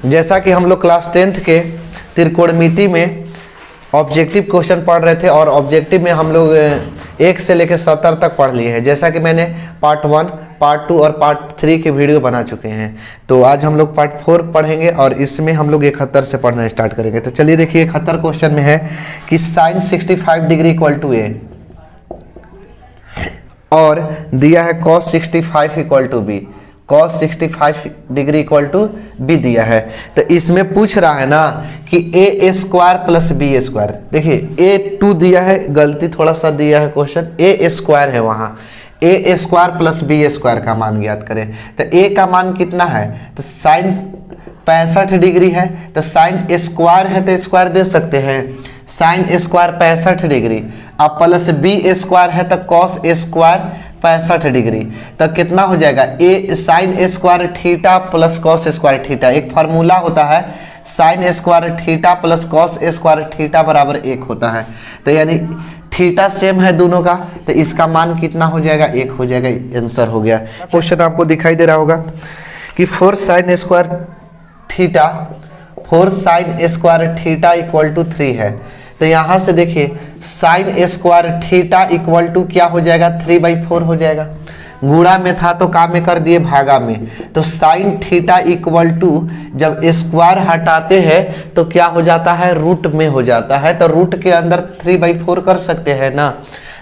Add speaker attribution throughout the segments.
Speaker 1: जैसा कि हम लोग क्लास 10th के त्रिकोणमिति में ऑब्जेक्टिव क्वेश्चन पढ़ रहे थे और ऑब्जेक्टिव में हम लोग 1 से लेकर 70 तक पढ़ लिए हैं। जैसा कि मैंने पार्ट 1, पार्ट 2 और पार्ट 3 के वीडियो बना चुके हैं। तो आज हम लोग पार्ट 4 पढ़ेंगे और इसमें हम लोग 71 से पढ़ना स्टार्ट करेंगे। तो चलिए देखिए 71 क्वेश्चन में है कि sine 65 degree equal to A और दिया है cos 65 equal to B. cos 65 degree equal to B दिया है। तो इसमें पूछ रहा है ना कि A square plus B square. देखिए A2 दिया है, गलती थोड़ा सा दिया है क्वेश्चन, ए स्क्वायर है वहाँ, ए स्क्वायर प्लस बी स्क्वायर का मान ज्ञात करें। तो ए का मान कितना है, तो साइन 65 डिग्री है, तो साइन स्क्वायर है तो स्क्वायर दे सकते हैं, साइन स्क्वायर 65 डिग्री। अब प्लस बी स्क्वायर है तो कॉस स्क्वायर 65 डिग्री। तो कितना हो जाएगा, a sine square theta plus cos square theta. एक फार्मूला होता है sine square theta plus cos square theta बराबर 1 होता है। तो यानी थीटा सेम है दोनों का, तो इसका मान कितना हो जाएगा, 1 हो जाएगा। आंसर हो गया। क्वेश्चन आपको दिखाई दे रहा होगा कि 4 sine square theta equal to 3 है। तो यहाँ से देखिए sine square theta equal to क्या हो जाएगा, 3/4 हो जाएगा। गुणा में था तो काम में कर दिए भागा में। तो साइन थीटा इक्वल टू जब स्क्वायर हटाते हैं तो क्या हो जाता है, रूट में हो जाता है। तो रूट के अंदर 3/4 कर सकते हैं ना।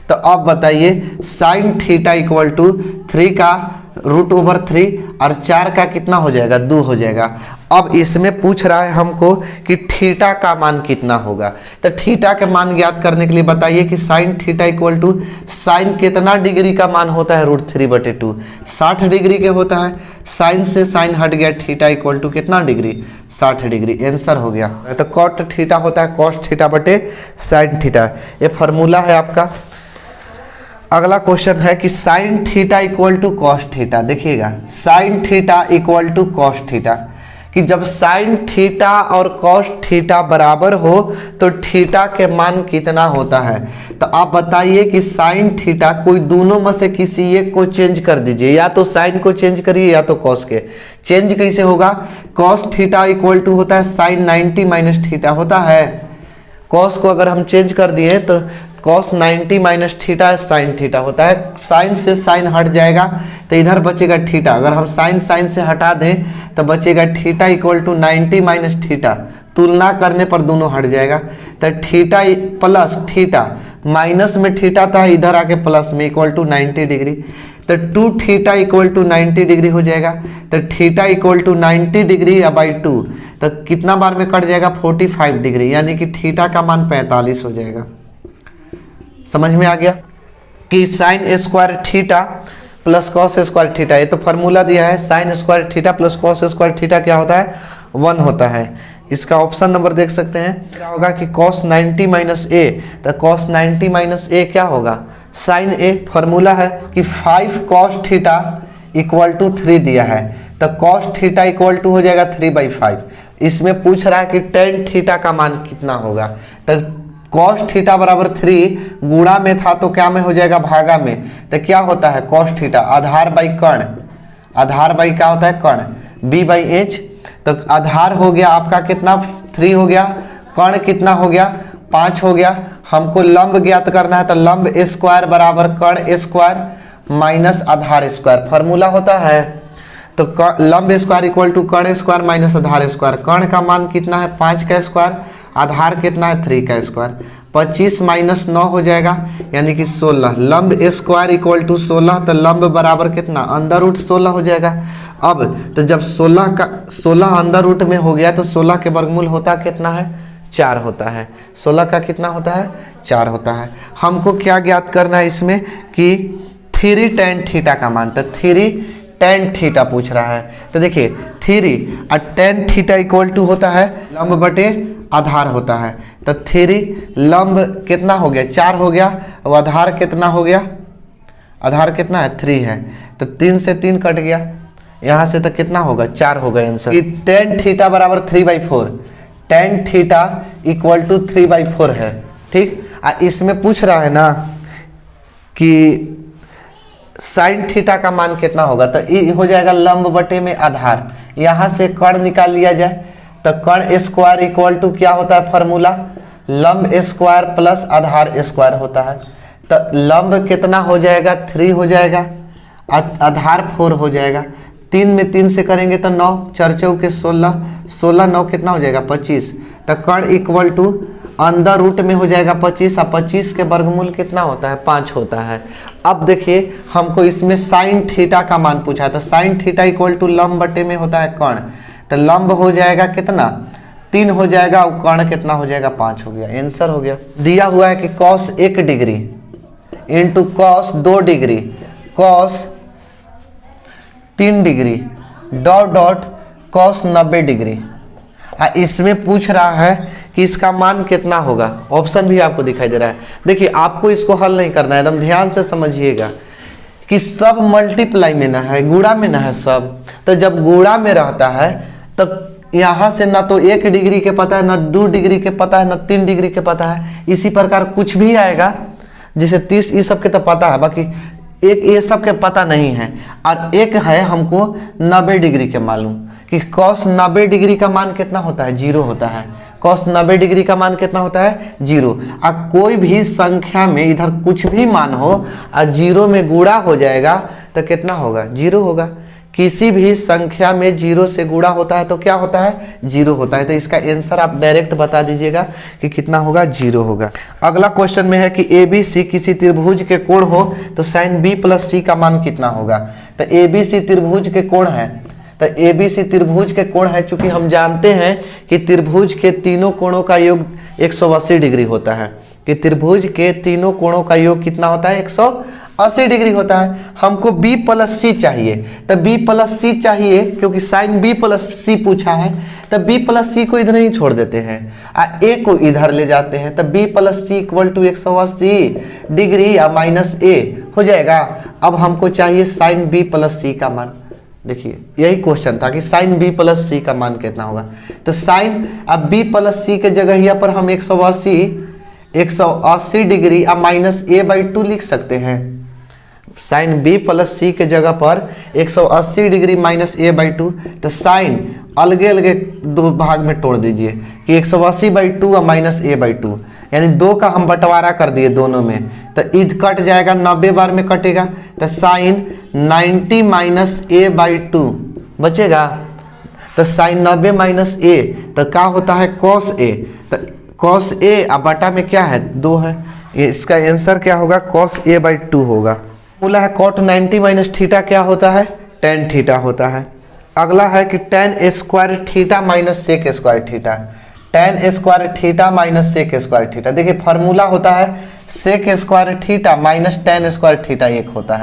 Speaker 1: तो अब बताइए साइन थीटा इक्वल टू 3 का √3 और 4 का कितना हो जाएगा, 2 हो जाएगा। अब इसमें पूछ रहा है हमको कि थीटा का मान कितना होगा। तो थीटा के मान ज्ञात करने के लिए बताइए कि sine theta equal to sine कितना डिग्री का मान होता है, √3/2 60 डिग्री के होता है। साइन से साइन हट गया, थीटा इक्वल टू कितना डिग्री, 60 डिग्री। आंसर हो गया। तो कॉट थीटा होता है cos थीटा/sin थीटा, ये फार्मूला है आपका। अगला क्वेश्चन है कि sine theta equal to cos theta. देखिएगा sine theta equal to cos theta, कि जब साइन थीटा और कॉस थीटा बराबर हो तो थीटा के मान कितना होता है। तो आप बताइए कि साइन थीटा, कोई दोनों में से किसी एक को चेंज कर दीजिए, या तो साइन को चेंज करिए या तो कॉस के। चेंज कैसे होगा, कॉस थीटा इक्वल टू होता है साइन 90 माइनस थीटा होता है। कॉस को अगर हम चेंज कर दिए तो cos 90 minus theta sine theta होता है। साइन से साइन हट जाएगा तो इधर बचेगा थीटा। अगर हम साइन से हटा दें तो बचेगा theta equal to 90 minus theta. तुलना करने पर दोनों हट जाएगा। तो थीटा प्लस थीटा, माइनस में थीटा था, इधर आके प्लस में इक्वल टू 90 डिग्री। तो 2 थीटा इक्वल टू 90 डिग्री हो जाएगा। तो theta equal to 90 degree by 2, तो कितना बार में कट जाएगा, 45 डिग्री, यानी कि थीटा का मान 45 हो जाएगा। समझ में आ गया कि sine square theta plus cos square theta, ये तो फार्मूला दिया है। Sine square theta plus cos square theta क्या होता है, 1 होता है। इसका ऑप्शन नंबर देख सकते हैं, क्या होगा कि cos 90 माइनस ए। तो cos 90 माइनस ए क्या होगा, साइन ए। फार्मूला है कि 5 cos थीटा इक्वल टू 3 दिया है, तो cos थीटा इक्वल टू हो जाएगा 3/5। इसमें पूछ रहा है कि tan थीटा का मान कितना होगा। तो cos थीटा बराबर 3, गुणा में था तो क्या में हो जाएगा, भागा में। तो क्या होता है cos थीटा, आधार बाई कर्ण, आधार बाई क्या होता है, कर्ण, b/h। तो आधार हो गया आपका कितना, 3 हो गया, कर्ण कितना हो गया, 5 हो गया। हमको लंब ज्ञात करना है, तो लंब स्क्वायर बराबर कर्ण स्क्वायर माइनस आधार स्क्वायर, फार्मूला होता है। तो लंब स्क्वायर इक्वल टू कर्ण स्क्वायर माइनस आधार स्क्वायर। कर्ण का मान कितना है, 5 का स्क्वायर, आधार कितना है, 3 का स्क्वायर। 25 माइनस 9 हो जाएगा, यानी कि 16। लंब स्क्वायर इक्वल टू 16, तो लंब बराबर कितना, √16 हो जाएगा। अब तो जब 16 अंडर रूट में हो गया तो 16 के वर्गमूल होता कितना है, 4 होता है। 16 का कितना होता है, 4 होता है। हमको क्या ज्ञात करना है इसमें कि 3 tan थीटा का मान, तो 3 tan थीटा पूछ रहा है। तो देखिए 3 और tan थीटा इक्वल टू होता है लंब बटे आधार होता है। तो 3 लंब कितना हो गया, 4 हो गया, और आधार कितना हो गया, आधार कितना है, 3 है। तो 3 से 3 कट गया, यहाँ से तो कितना होगा, 4 होगा आंसर। tan थीटा बराबर 3/4, tan थीटा इक्वल टू 3/4 है। ठीक, इसमें पूछ रहा है ना कि साइन थीटा का मान कितना होगा, तो ये हो जाएगा लंब बटे में आधार। यहाँ से कर्ण निकाल लिया जाए तो कर्ण स्क्वायर इक्वल टू क्या होता है फॉर्मूला, लंब स्क्वायर प्लस आधार स्क्वायर होता है। तो लंब कितना हो जाएगा 3 हो जाएगा, आधार 4 हो जाएगा। 3 में 3 से करेंगे तो 9, 4 चौके 16, 16 9 कितना हो जाएगा 25। तो कर्ण इक्वल टू अंदर रूट में हो जाएगा 25 और 25 के वर्गमूल कितना होता है 5 होता है। अब देखिए हमको इसमें साइन थीटा का मान पूछा है, तो साइन थीटा इक्वल टू लंब बटे में होता है कर्ण। तो लंब हो जाएगा कितना 3 हो जाएगा और कर्ण कितना हो जाएगा 5 हो गया। आंसर हो गया। दिया हुआ है कि cos 1 degree into cos 2 degree cos 3 degree dot dot cos 90 degree. इसमें पूछ रहा है कि इसका मान कितना होगा। ऑप्शन भी आपको दिखाई दे रहा है। देखिए आपको इसको हल नहीं करना है, एकदम ध्यान से समझिएगा कि सब मल्टीप्लाई में ना है, गुणा में ना है सब। तो जब गुणा में रहता है तब यहाँ से ना तो 1 डिग्री के पता है, ना 2 डिग्री के पता है, ना 3 डिग्री के पता है। इसी प्रकार कुछ भी आएगा जैसे 30 ये सब के तो पता है, बाकी एक ये सब के पता नहीं है। और एक है हमको 90 डिग्री के मालूम कि cos 90 डिग्री का मान कितना होता है 0 होता है। cos 90 डिग्री का मान कितना होता है 0। अब कोई भी संख्या में इधर कुछ भी मान हो और 0 में गुणा हो जाएगा तो कितना होगा 0 होगा। किसी भी संख्या में 0 से गुणा होता है तो क्या होता है 0 होता है। तो इसका आंसर आप डायरेक्ट बता दीजिएगा कि कितना होगा 0 होगा। अगला क्वेश्चन में है कि ABC किसी त्रिभुज के कोण हो तो sin B प्लस C का मान कितना होगा। तो ABC त्रिभुज के कोण है, तो ABC त्रिभुज के कोण है। चूंकि हम जानते हैं कि त्रिभुज के तीनों कोणों का योग 180 डिग्री होता है, कि त्रिभुज के तीनों कोणों का योग कितना होता है 180 डिग्री होता है। हमको B प्लस C चाहिए, तो B प्लस C चाहिए क्योंकि साइन B प्लस C पूछा है। तो B प्लस C को इधर ही छोड़ देते हैं और A को इधर ले जाते हैं। तो B plus C equal to 180 degree या माइनस A हो जाएगा। अब हमको चाहिए साइन B प्लस C का मान। देखिए यही क्वेश्चन था कि साइन B प्लस C का मान कितना होगा। तो साइन अब B प्लस C के जगह यहाँ पर हम 180 डिग्री और माइनस A/2 लिख सकते हैं। साइन B प्लस C के जगह पर 180 डिग्री माइनस A/2। तो साइन अलगे अलगे दो भाग में तोड़ दीजिए कि 180/2 और माइनस A/2, यानी 2 का हम बंटवारा कर दिए दोनों में। तो ईद कट जाएगा, 90 बार में कटेगा। तो साइन 90 माइनस A/2 बचेगा। तो साइन 90 माइनस A तो क्या होता है cos A। तो cos A अब बटा में क्या है 2 है, इसका आंसर क्या होगा cos A/2 होगा। बोला है cot 90 माइनस थीटा क्या होता है tan थीटा होता है। अगला है कि tan square theta minus sec square theta, tan square theta minus sec square theta. देखिए फार्मूला होता है sec square theta minus tan square theta एक होता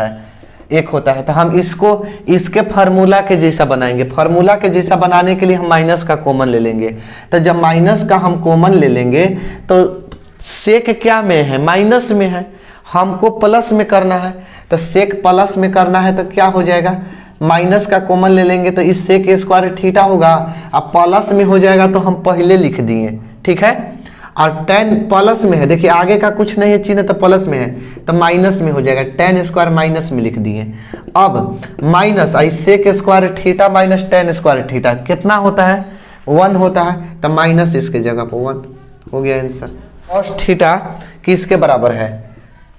Speaker 1: है। तो हम इसको इसके फार्मूला के जैसा बनाएंगे। फार्मूला के जैसा बनाने के लिए हम माइनस का कॉमन ले लेंगे। तो जब माइनस का हम कॉमन ले लेंगे तो सेक क्या में है माइनस में है, हमको प्लस में करना है। तो सेक प्लस में करना है तो क्या हो जाएगा माइनस का कॉमन ले लेंगे तो इस सेक स्क्वायर थीटा होगा। अब प्लस में हो जाएगा तो हम पहले लिख दिए, ठीक है। और tan प्लस में है, देखिए आगे का कुछ नहीं है चिन्ह तो प्लस में है तो माइनस में हो जाएगा, tan स्क्वायर माइनस में लिख दिए। अब minus I sec square theta minus tan square theta कितना होता है 1 होता है। तो माइनस इसके जगह पर 1 हो गया आंसर। cos थीटा किसके बराबर है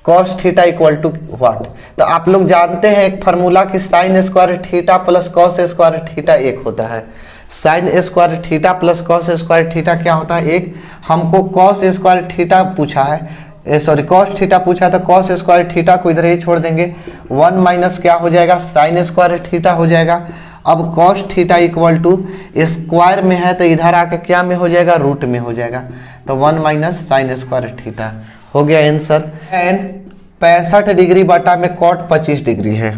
Speaker 1: cos theta equal to what. तो आप लोग जानते हैं एक फार्मूला कि sine square theta plus cos square theta एक होता है। Sine square theta plus cos square theta क्या होता है एक। हमको cos स्क्वायर थीटा पूछा है, सॉरी cos थीटा पूछा है, तो cos स्क्वायर थीटा को इधर ही छोड़ देंगे। 1 माइनस क्या हो जाएगा साइन स्क्वायर थीटा हो जाएगा। अब cos theta equal to square में है तो इधर आके क्या में हो जाएगा रूट में हो जाएगा। तो 1 माइनस साइन स्क्वायर थीटा हो गया आंसर। tan 65 डिग्री बटा में cot 25 डिग्री है।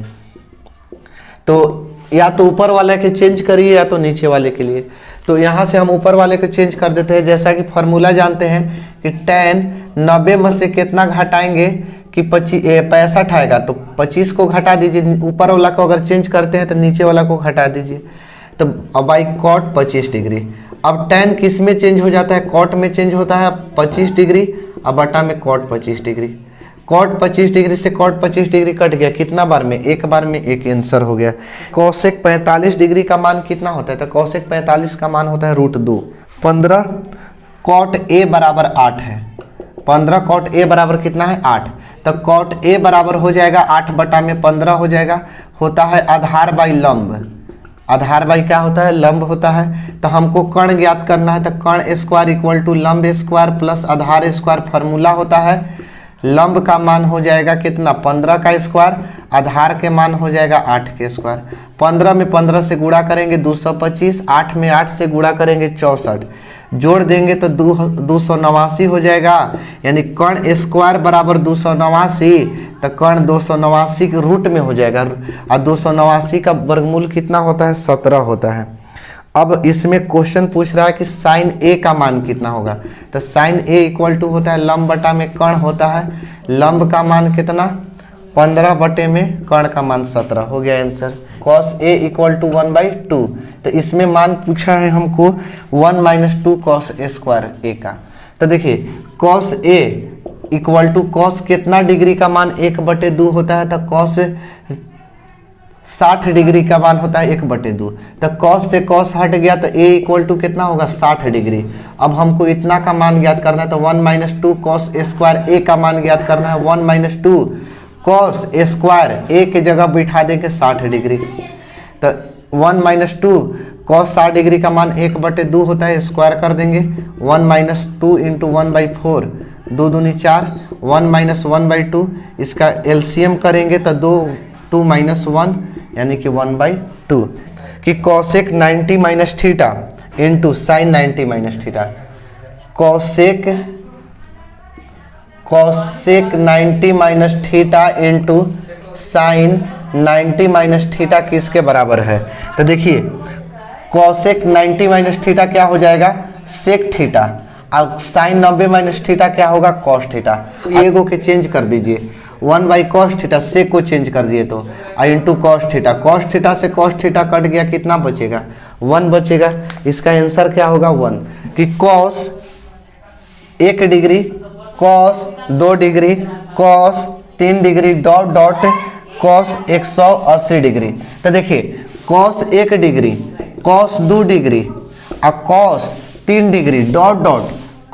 Speaker 1: तो या तो ऊपर वाले के चेंज करिए या तो नीचे वाले के लिए। तो यहाँ से हम ऊपर वाले को चेंज कर देते हैं। जैसा कि फार्मूला जानते हैं कि tan 90 में से कितना घटाएंगे कि 65 आएगा, तो 25 को घटा दीजिए। ऊपर वाला को अगर चेंज करते हैं तो नीचे वाला को घटा दीजिए। तो अब आई cot 25 डिग्री। अब tan किस में चेंज हो जाता है cot में चेंज होता है 25 डिग्री, अब बटा में cot 25 डिग्री। कॉट 25 डिग्री से कॉट 25 डिग्री कट गया, कितना बार में? एक बार में, एक आंसर हो गया। कोसेक 45 डिग्री का मान कितना होता है? तो कोसेक 45 का मान होता है √2। 15 कॉट ए बराबर 8 है। 15 कॉट ए बराबर कितना है? 8। तो कॉट ए बराबर हो जाएगा 8 बटा में 15 हो जाएगा, होता है आधार बाई लंब। आधार बाई क्या होता है? लंब होता है। तो हमको कर्ण ज्ञात करना है, तो कर्ण स्क्वायर इक्वल टू लंब स्क्वायर प्लस आधार स्क्वायर फार्मूला होता है। लंब का मान हो जाएगा कितना? 15 का स्क्वायर, आधार के मान हो जाएगा 8 के स्क्वायर। 15 में 15 से गुणा करेंगे 225, 8 में 8 से गुणा करेंगे 64, जोड़ देंगे तो 289 हो जाएगा। यानी कर्ण स्क्वायर बराबर 289, तो कर्ण 289 के रूट में हो जाएगा, और 289 का वर्गमूल कितना होता है? 17 होता है। अब इसमें क्वेश्चन पूछ रहा है कि साइन ए का मान कितना होगा? तो साइन ए इक्वल टू होता है लंब बटा में कर्ण होता है। लंब का मान कितना? 15 बटे में कर्ण का मान 17 हो गया answer. cos a equal to 1/2। तो इसमें मान पूछा है हमको 1 - 2 cos a स्क्वायर a का। तो देखिए cos a equal to cos कितना डिग्री का मान 1/2 होता है? तो cos 60 डिग्री का मान होता है 1/2। तो cos से cos हट गया, तो a इक्वल टू कितना होगा? 60 डिग्री। अब हमको इतना का मान ज्ञात करना है, तो 1 - 2 cos a स्क्वायर a का मान ज्ञात करना है। 1 - 2 cos a स्क्वायर a के जगह बिठा देंगे 60 डिग्री। तो 1 - 2 cos 60 डिग्री का मान 1/2 होता है, स्क्वायर कर देंगे। 1 - 2 × 1/4, 2 दूनी 4, 1 - 1/2, इसका एलसीएम करेंगे तो 2 - 1 यानी कि 1/2। कि cosec 90 - theta into sine 90 - theta. cosec 90 - theta into sine 90 - theta किसके बराबर है? तो देखिए cosec 90 - थीटा क्या हो जाएगा? sec theta. अब साइन 90 - थीटा क्या होगा? cos theta. ये को के चेंज कर दीजिए, 1/cos थीटा से को चेंज कर दिए तो into cos theta. cos theta से cos थीटा कट गया, कितना बचेगा? 1 बचेगा। इसका आंसर क्या होगा? 1। कि cos 1 degree, cos 2 degree, cos 3 degree dot dot cos 180 degree. तो देखिए cos 1 डिग्री, cos 2 डिग्री और cos 3 degree dot dot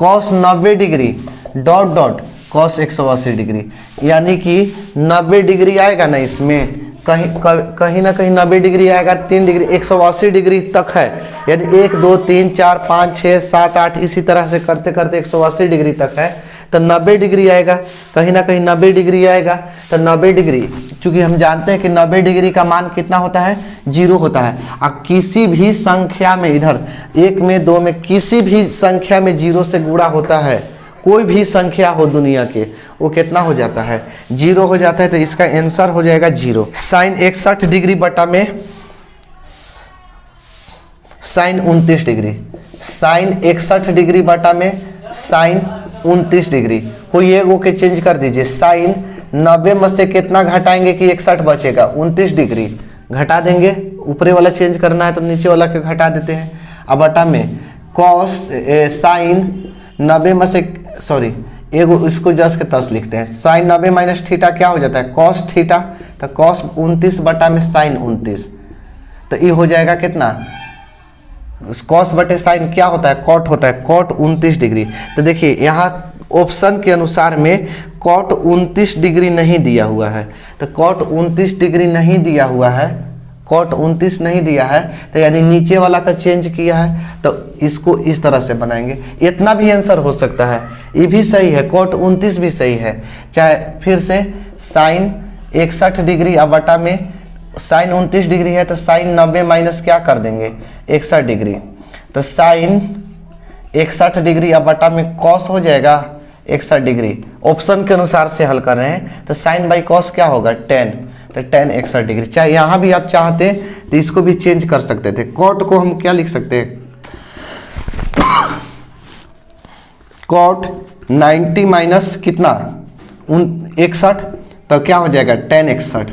Speaker 1: cos 90 degree dot dot cos 180 degree. यानी कि 90 डिग्री आएगा ना इसमें, कहीं ना कहीं 90 डिग्री आएगा। 3 डिग्री 180 डिग्री तक है, यानी 1 2 3 4 5 6 7 8 इसी तरह से करते करते 180 डिग्री तक है, तो 90 डिग्री आएगा। कहीं ना कहीं 90 डिग्री आएगा, तो 90 डिग्री, चूंकि हम जानते हैं कि 90 डिग्री का मान कितना होता है? 0 होता है। और किसी भी संख्या में, इधर 1 में 2 में किसी भी संख्या में 0 से गुणा होता है, कोई भी संख्या हो दुनिया के, वो कितना हो जाता है? 0 हो जाता है। तो इसका आंसर हो जाएगा 0। साइन 61 डिग्री बटा में साइन 29 डिग्री, साइन 61 डिग्री बटा में साइन 29 डिग्री। कोई एक को के चेंज कर दीजिए। साइन 90 में से कितना घटाएंगे कि 61 बचेगा? 29 डिग्री घटा देंगे। ऊपरे वाला चेंज करना है तो नीचे वाला के घटा देते हैं। अब बटा में कॉस साइन 90 में से, सॉरी एगो इसको जस के तस लिखते हैं। साइन 90 - थीटा क्या हो जाता है? cos theta. तो cos 29 बटा में साइन 29, तो ये हो जाएगा कितना? cos बटे साइन क्या होता है? cot होता है। cot 29 degree. तो देखिए यहाँ ऑप्शन के अनुसार में cot 29 डिग्री नहीं दिया हुआ है, तो cot 29 डिग्री नहीं दिया हुआ है, cot 29 नहीं दिया है, तो यानी नीचे वाला का चेंज किया है, तो इसको इस तरह से बनाएंगे। इतना भी आंसर हो सकता है, ये भी सही है, cot 29 भी सही है। चाहे फिर से साइन 61 डिग्री अब बटा में साइन 29 डिग्री है, तो साइन 90 माइनस क्या कर देंगे? 61 डिग्री। तो साइन 61 डिग्री अब बटा में कॉस हो जाएगा 61 डिग्री। ऑप्शन के अनुसार से हल कर रहे हैं, तो साइन बाई कॉस क्या होगा? 10। तो 10 61 डिग्री। चाहे यहाँ भी आप चाहते तो इसको भी चेंज कर सकते थे। कॉट को हम क्या लिख सकते हैं? कॉट 90 माइनस कितना? 61, तो क्या हो जाएगा? 10 61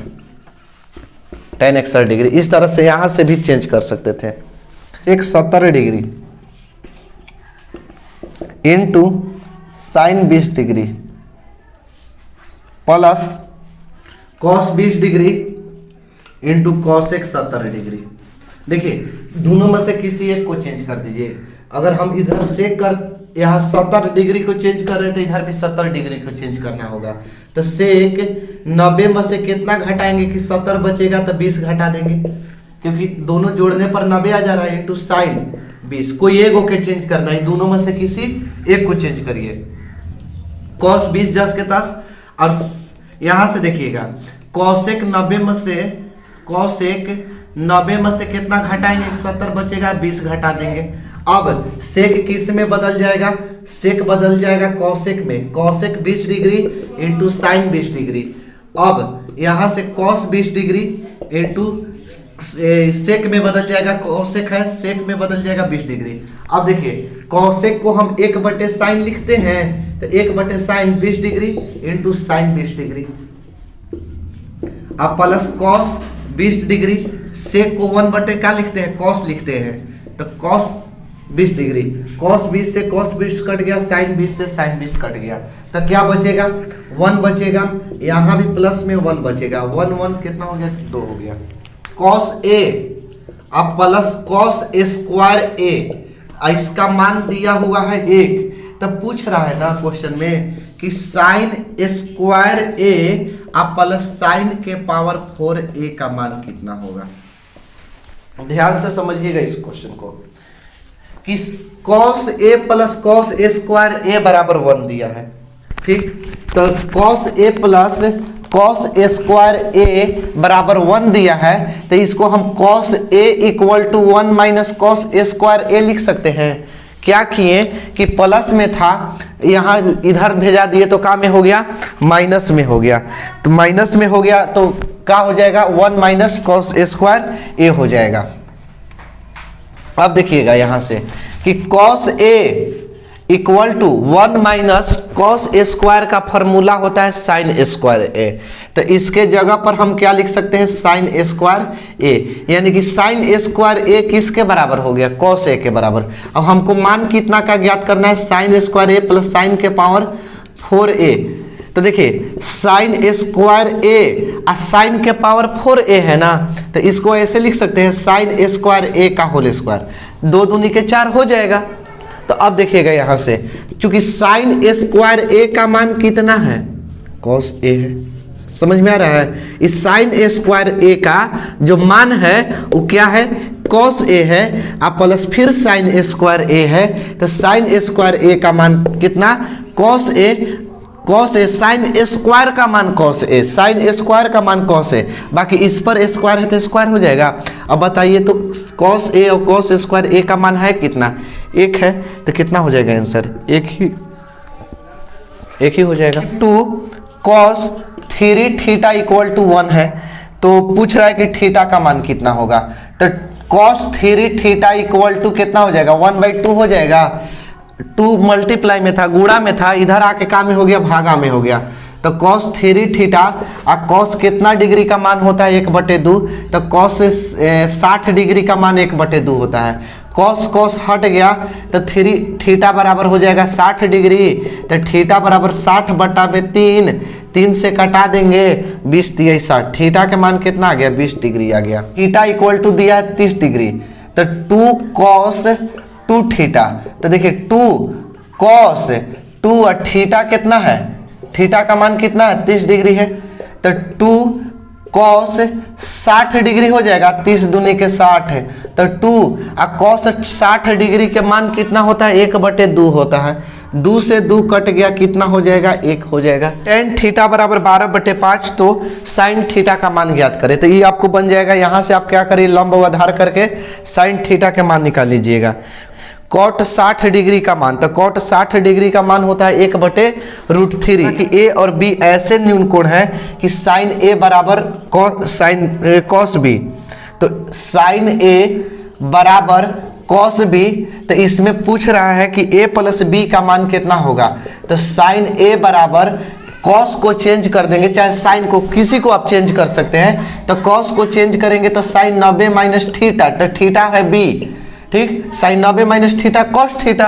Speaker 1: डिग्री। इस तरह से यहाँ से भी चेंज कर सकते थे। 170 degree into sine 20 degree plus cos 20 degree into cos एक 70 डिग्री। देखिए दोनों में से किसी एक को चेंज कर दीजिए। अगर हम इधर से यहाँ 70 डिग्री को चेंज कर रहे हैं तो इधर भी 70 डिग्री को चेंज करना होगा। तो सेक 90 में से कितना घटाएंगे कि 70 बचेगा, तो 20 घटा देंगे, क्योंकि दोनों जोड़ने पर 90 आ जा रहा है, इंटू साइन 20। कोई एक को चेंज करना है, दोनों में से किसी एक को चेंज करिए। कॉस 20 10 के 10, और यहां से देखिएगा कॉसेक 90 में से कितना घटाएंगे कि 70 बचेगा, 20 घटा देंगे। अब सेक किस में बदल जाएगा, सेक बदल जाएगा कॉसेक में, cosec 20 degree into sine 20 degree. अब यहां से कॉस 20 डिग्री इंटू सेक में बदल जाएगा, कॉसेक है सेक में बदल जाएगा 20 डिग्री। अब देखिए कॉसेक को हम 1/sin लिखते हैं, तो 1/sin 20 degree into sine 20 degree. अब प्लस कॉस 20 डिग्री, सेक को 1/, क्या लिखते हैं, कॉस लिखते हैं, तो कॉस 20 डिग्री, कॉस 20 से कॉस 20 कट गया, साइन 20 से साइन 20 कट गया, तो क्या बचेगा, 1 बचेगा। यहाँ भी प्लस में 1 बचेगा, 1 1 कितना हो गया, 2 हो गया। कॉस ए अब प्लस कॉस स्क्वायर ए, इसका मान दिया हुआ है 1, तब पूछ रहा है ना क्वेश्चन में कि साइन स्क्वायर ए अब प्लस साइन के पावर 4a का मान कितना होगा। ध्यान से समझिएगा इस क्वेश्चन को कि cos a plus cos a square a बराबर 1 दिया है, ठीक। तो cos a plus cos a square a बराबर 1 दिया है, तो इसको हम cos a equal to 1 minus cos a square a लिख सकते हैं। क्या किए कि प्लस में था, यहाँ इधर भेजा दिए तो क्या में हो गया, माइनस में हो गया, तो माइनस में हो गया तो क्या हो जाएगा, 1 minus cos a square a हो जाएगा। अब देखिएगा यहाँ से कि cos a equal to 1 minus cos a square का फॉर्मूला होता है sin a स्क्वायर a, तो इसके जगह पर हम क्या लिख सकते हैं, sin a स्क्वायर a, यानी कि sin a स्क्वायर a किसके बराबर हो गया, cos a के बराबर। अब हमको मान कितना का ज्ञात करना है, sin a square a plus sign के पावर 4a। तो देखिए साइन a स्क्वायर a और साइन के पावर 4a है ना, तो इसको ऐसे लिख सकते हैं sin a स्क्वायर a का होल स्क्वायर, 2 दूनी के 4 हो जाएगा। तो अब देखिएगा यहाँ से चूंकि साइन a स्क्वायर a का मान कितना है, cos a है, समझ में आ रहा है। इस साइन a स्क्वायर a का जो मान है वो क्या है, cos a है, अब प्लस फिर साइन a स्क्वायर a है, तो साइन a स्क्वायर a का मान कितना, cos a sine a square का मान cos a, sine a square का मान cos a, बाकी इस पर स्क्वायर है तो स्क्वायर हो जाएगा। अब बताइए तो cos a और cos स्क्वायर a का मान है कितना, 1 है, तो कितना हो जाएगा आंसर, 1 ही हो जाएगा। 2 cos 3 थीटा इक्वल टू 1 है, तो पूछ रहा है कि थीटा का मान कितना होगा, तो cos 3 थीटा इक्वल टू कितना हो जाएगा, 1/2 हो जाएगा। 2 मल्टीप्लाई में था, गुणा में था, इधर आके का में हो गया, भागा में हो गया, तो cos 3 थीटा और cos कितना डिग्री का मान होता है, 1/2, तो cos 60 डिग्री का मान 1/2 होता है। cos हट गया तो 3 थीटा बराबर हो जाएगा 60 डिग्री, तो थीटा बराबर 60/3, 3 से कटा देंगे, 20 दिया 60, थीटा के मान कितना आ गया, 20 डिग्री आ गया। थीटा इक्वल टू दिया है 30 डिग्री, तो 2 cos 2 थीटा, तो देखिए 2 cos 2 और थीटा कितना है, थीटा का मान कितना है, 30 डिग्री है, तो 2 cos 60 डिग्री हो जाएगा, 30 दूनी के 60 है, तो 2 और cos 60 डिग्री के मान कितना होता है, 1/2 होता है, 2 से 2 कट गया, कितना हो जाएगा, 1 हो जाएगा। tan थीटा बराबर 12/5, तो sin थीटा का मान ज्ञात करें, तो ये आपको बन जाएगा। यहाँ से आप क्या करिए, लंब व आधार करके sin थीटा के मान निकाल लीजिएगा। cot 60 डिग्री का मान, तो cot 60 डिग्री का मान होता है 1/√3, कि a और b ऐसे न्यून कोण है कि sin a बराबर cos b, तो sin a बराबर cos b, तो इसमें पूछ रहा है कि a प्लस b का मान कितना होगा, तो sin a बराबर cos को चेंज कर देंगे, चाहे sin को, किसी को आप चेंज कर सकते हैं, तो cos को चेंज करेंगे तो sin 90 माइनस थीटा, तो थीटा है b, ठीक, sin 90 minus theta cos theta.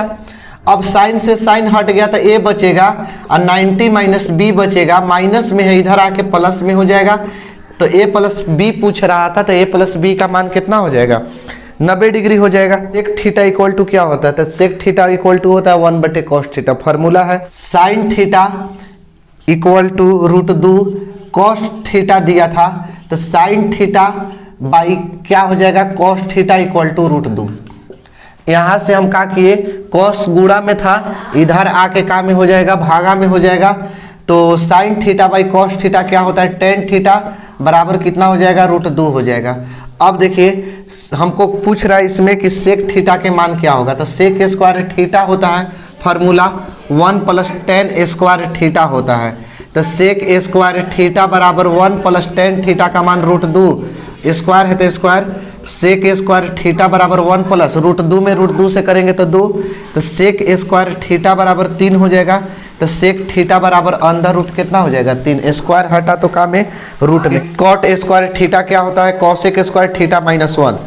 Speaker 1: अब साइन से साइन हट गया तो ए बचेगा और 90 माइनस बी बचेगा, माइनस में है इधर आके प्लस में हो जाएगा। तो ए प्लस बी पूछ रहा था, तो ए प्लस बी का मान कितना हो जाएगा 90 डिग्री हो जाएगा। सेक थीटा इक्वल टू क्या होता है, तो सेक थीटा इक्वल टू होता है 1/cos थीटा। फॉर्मूला है sine theta equal to √2 cos theta दिया था, तो साइन थीटा बाई क्या हो जाएगा cos थीटा इक्वल टू √2। यहाँ से हम क्या किए, cos गुणा में था, इधर आके का में हो जाएगा भागा में हो जाएगा। तो sine theta by cos theta क्या होता है tan थीटा बराबर कितना हो जाएगा √2 हो जाएगा। अब देखिए हमको पूछ रहा है इसमें कि सेक थीटा के मान क्या होगा, तो सेक स्क्वायर थीटा होता है फार्मूला 1 + tan स्क्वायर थीटा होता है। तो सेक स्क्वायर थीटा बराबर 1 + tan थीटा का मान √2 स्क्वायर है, तो स्क्वायर सेक स्क्वायर थीटा बराबर 1 प्लस √2 में √2 से करेंगे तो 2, तो सेक स्क्वायर थीटा बराबर 3 हो जाएगा। तो सेक थीटा बराबर अंदर रूट कितना हो जाएगा 3, स्क्वायर हटा तो का में रूट में। कॉट स्क्वायर थीटा क्या होता है, कॉसेक स्क्वायर थीटा -1।